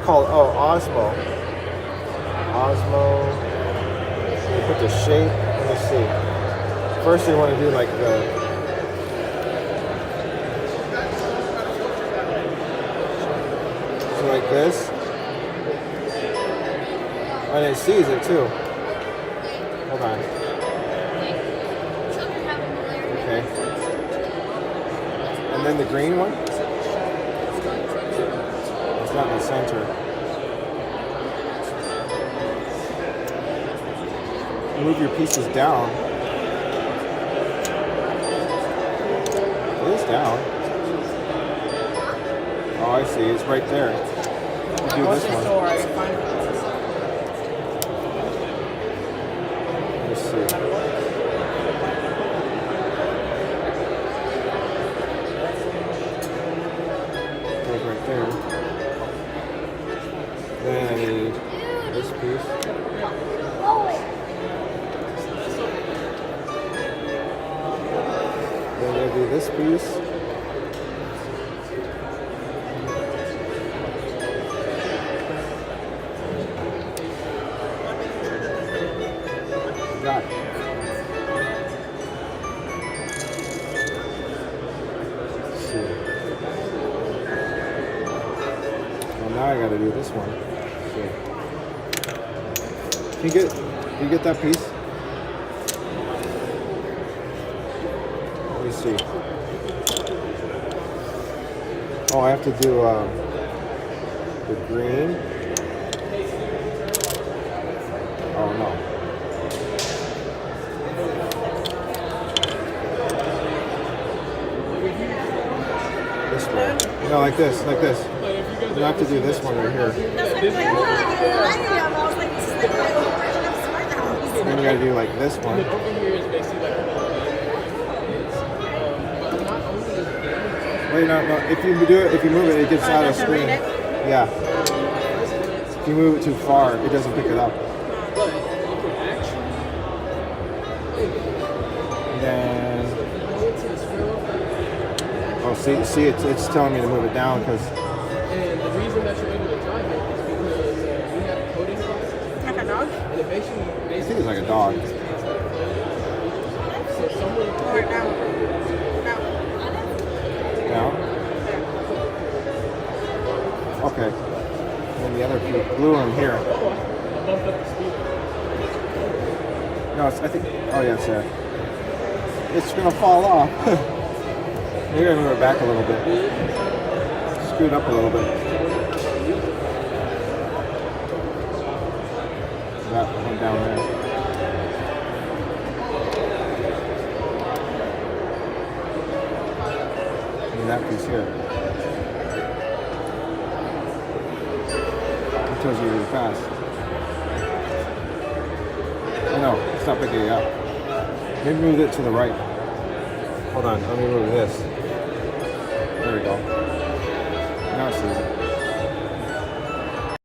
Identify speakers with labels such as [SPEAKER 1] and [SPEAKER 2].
[SPEAKER 1] called? Oh, Osmo. Osmo. You put the shape. Let me see. First, you want to do like the. So like this. And it sees it too. Hold on. Okay. And then the green one? It's not in the center. Move your pieces down. It is down. Oh, I see. It's right there. You do this one. Let's see. Goes right there. Then I need this piece. Then I do this piece. Got it. Let's see. Well, now I got to do this one. So, you get that piece? Let me see. Oh, I have to do the green. Oh no. This way. No, like this, like this. You have to do this one right here. Then you gotta do like this one. Wait, no. If you do it, if you move it, it gets out of screen. Yeah. If you move it too far, it doesn't pick it up. And then, oh, see, it's telling me to move it down because.
[SPEAKER 2] And the reason that you're able to drive it is because we have coating. Like a dog? And it makes you.
[SPEAKER 1] I think it's like a dog.
[SPEAKER 2] So someone.
[SPEAKER 1] Down. Okay. And the other blue one here. No, I think. Oh yeah, it's there. It's gonna fall off. Maybe I move it back a little bit. Scoot up a little bit. That one down there. And that piece here. It tells you really fast. No, it's not picking it up. Maybe move it to the right. Hold on, let me move this. There we go. Now it sees it.